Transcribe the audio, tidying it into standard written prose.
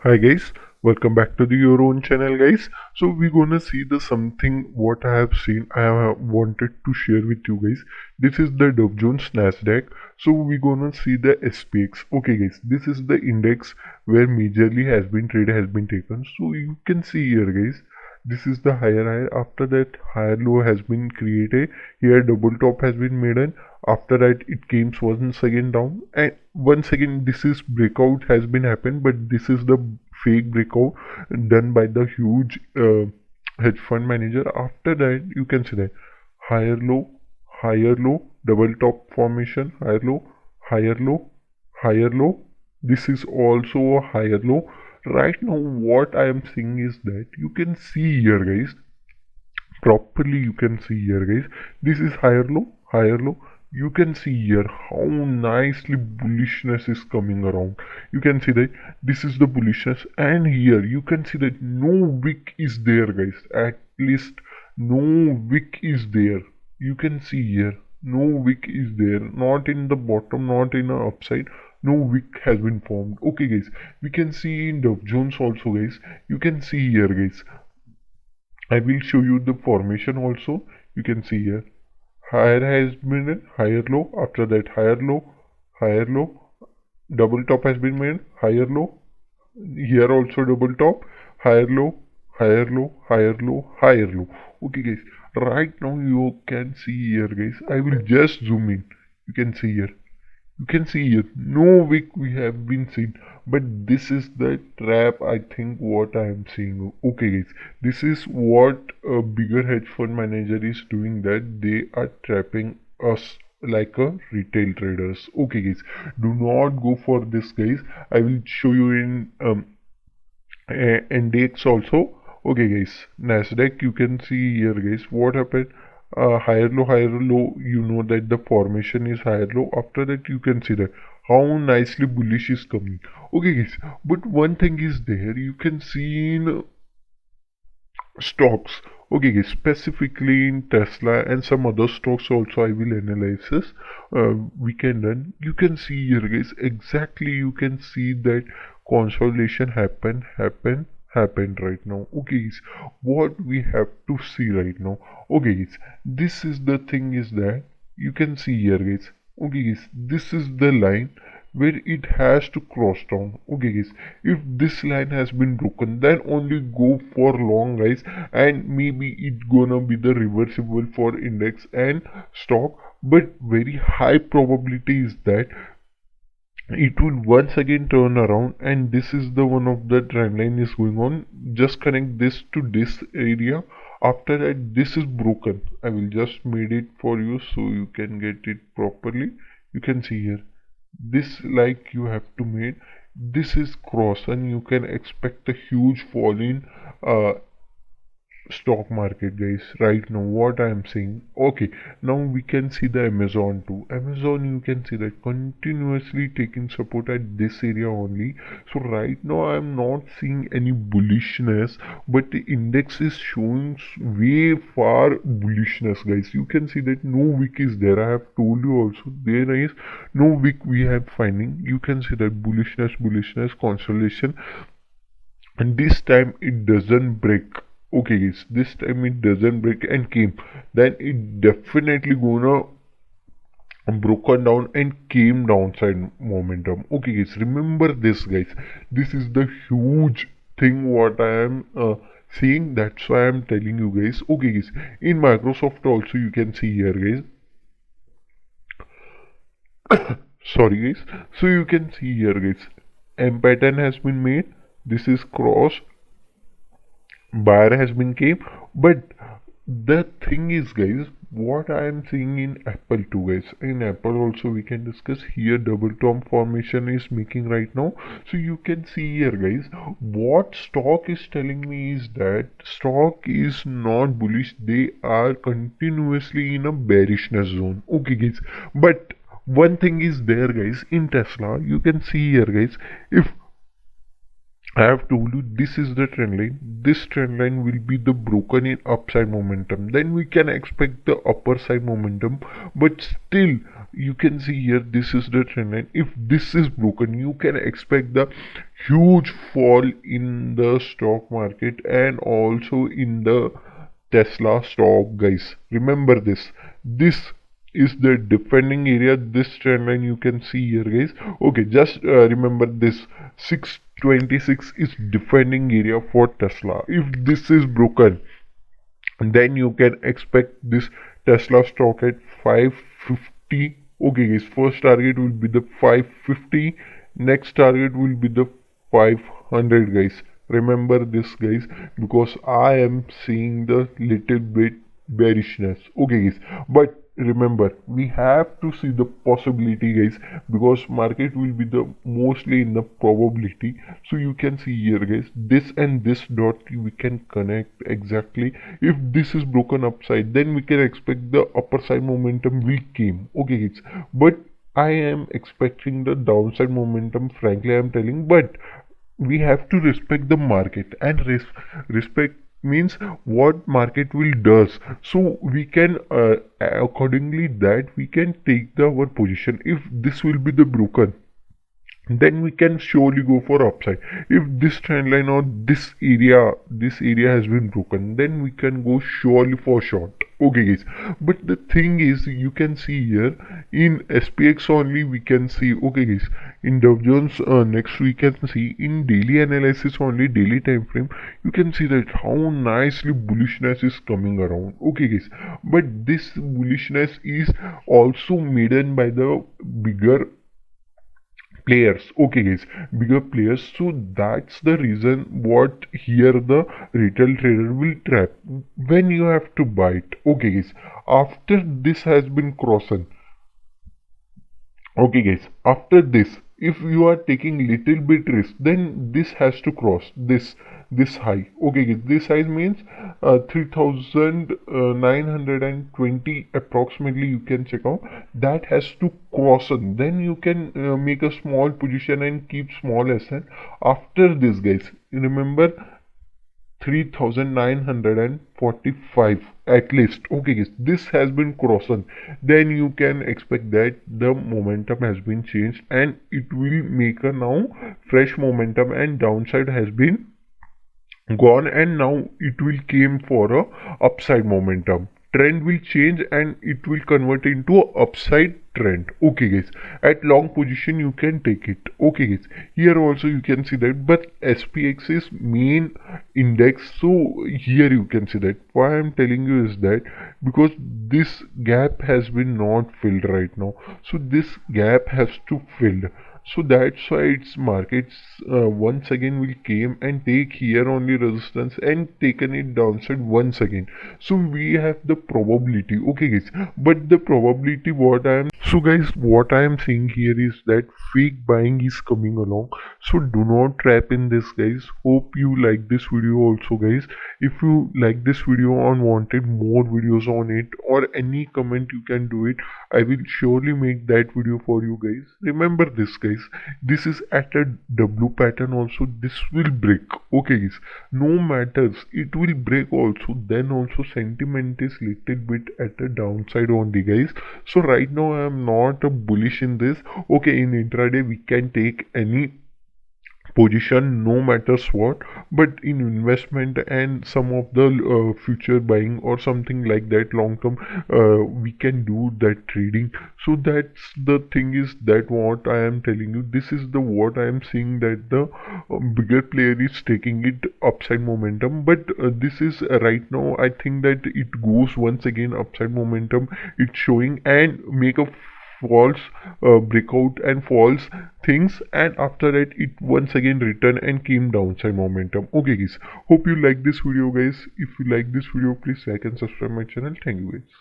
Hi guys, welcome back to your own channel guys. So we're gonna see the something what I have seen. I have wanted to share with you guys. This is the Dow Jones Nasdaq. So we're gonna see the SPX. Okay guys, this is the index where majorly has been trade has been taken. So you can see here guys. This is the higher high. After that higher low has been created. Here double top has been made in. After that it came once again down, and once again this is breakout has been happened, but this is the fake breakout done by the huge hedge fund manager. After that you can see that higher low, double top formation, higher low, higher low. This is also a higher low. Right now what I am seeing is that you can see here guys, properly you can see here guys, this is higher low. You can see here how nicely bullishness is coming around. You can see that this is the bullishness, and here you can see that no wick is there guys. At least no wick is there. You can see here no wick is there, not in the bottom, not in the upside. No wick has been formed. Okay guys, we can see in Dow Jones also guys. You can see here guys, I will show you the formation also. You can see here higher has been made, higher low. After that higher low, double top has been made, higher low. Here also double top, higher low, higher low, higher low, higher low. Okay guys, right now you can see here guys. I will just zoom in. You can see here. You can see here no wick we have been seen, but this is the trap. I think what I am seeing. Okay guys, this is what a bigger hedge fund manager is doing, that they are trapping us like a retail traders. Okay guys, do not go for this guys. I will show you in index also. Okay guys, Nasdaq, you can see here guys what happened. Higher low, you know that the formation is higher low. After that you can see that how nicely bullish is coming. Okay guys, but one thing is there, you can see in stocks. Okay guys, specifically in Tesla and some other stocks also I will analyze this weekend done. You can see here guys, exactly you can see that consolidation happened right now. Okay guys, what we have to see right now. Okay guys, this is the thing is that you can see here guys. Okay guys, this is the line where it has to cross down. Okay guys, if this line has been broken, then only go for long guys, and maybe it gonna be the reversible for index and stock, but very high probability is that it will once again turn around, and this is the one of the trend line is going on. Just connect this to this area. After that this is broken. I will just made it for you so you can get it properly. You can see here this, like you have to make this is cross, and you can expect a huge fall in stock market guys. Right now what I am saying. Okay, now we can see the Amazon too. Amazon, you can see that continuously taking support at this area only. So right now I am not seeing any bullishness, but the index is showing way far bullishness guys. You can see that no wick is there. I have told you also there is no wick we have finding. You can see that bullishness consolidation, and this time it doesn't break. Okay guys, this time it doesn't break and came, then it definitely gonna broken down and came downside momentum. Okay guys, remember this guys, this is the huge thing what I am seeing. That's why I'm telling you guys. Okay guys, in Microsoft also you can see here guys. Sorry guys, so you can see here guys, M pattern has been made. This is cross, buyer has been came, but the thing is guys, what I am seeing in Apple too guys. In Apple also we can discuss here, double top formation is making right now. So you can see here guys, what stock is telling me is that stock is not bullish. They are continuously in a bearishness zone. Okay guys, but one thing is there guys, in Tesla you can see here guys, if I have told you this is the trend line. This trend line will be the broken in upside momentum. Then we can expect the upper side momentum. But still, you can see here, this is the trend line. If this is broken, you can expect the huge fall in the stock market and also in the Tesla stock, guys. Remember this. This is the defending area. This trend line you can see here, guys. Okay, just remember this. 626 is defending area for Tesla. If this is broken, then you can expect this Tesla stock at 550. Okay guys, first target will be the 550, next target will be the 500, guys. Remember this, guys, because I am seeing the little bit bearishness. Okay guys, but remember, we have to see the possibility, guys, because market will be the mostly in the probability. So you can see here, guys, this and this dot we can connect exactly. If this is broken upside, then we can expect the upper side momentum will came. Okay guys, but I am expecting the downside momentum, frankly I'm telling. But we have to respect the market, and respect means what market will does. So we can accordingly that we can take the our position. If this will be the broken, then we can surely go for upside. If this trend line or this area has been broken, then we can go surely for short. Okay guys, but the thing is, you can see here in SPX only we can see. Okay guys, in Dow Jones next we can see in daily analysis only, daily time frame, you can see that how nicely bullishness is coming around. Okay guys, but this bullishness is also made by the bigger players. Okay guys, bigger players. So that's the reason what here the retail trader will trap when you have to buy it. Okay guys, after this has been crossed, okay guys, after this, if you are taking little bit risk, then this has to cross this high. Okay guys, this high means 3920 approximately, you can check out. That has to cross, and then you can make a small position and keep small asset. After this, guys, remember 3945 at least. Okay guys, this has been crossed, then you can expect that the momentum has been changed and it will make a now fresh momentum, and downside has been gone, and now it will came for a upside momentum. Trend will change and it will convert into a upside trend. Okay guys, at long position you can take it. Okay guys, here also you can see that, but SPX is main index, so here you can see that. Why I'm telling you is that because this gap has been not filled right now, so this gap has to fill. So that's why its markets once again will came and take here only resistance and taken it downside once again. So we have the probability. Okay guys, but the probability what I am, so guys, what I am saying here is that fake buying is coming along, so do not trap in this, guys. Hope you like this video also, guys. If you like this video and wanted more videos on it or any comment, you can do it. I will surely make that video for you guys. Remember this, guys, this is at a W pattern also. This will break. Okay guys, no matters, it will break also. Then also sentiment is little bit at a downside only, guys. So right now I am not a bullish in this. Okay, in intraday we can take any position no matters what, but in investment and some of the future buying or something like that, long term, we can do that trading. So that's the thing is that what I am telling you, this is the what I am seeing, that the bigger player is taking it upside momentum. But this is right now I think that it goes once again upside momentum, it's showing and make a false breakout and false things, and after that it once again return and came downside momentum. Okay guys, hope you like this video, guys. If you like this video, please like and subscribe my channel. Thank you guys.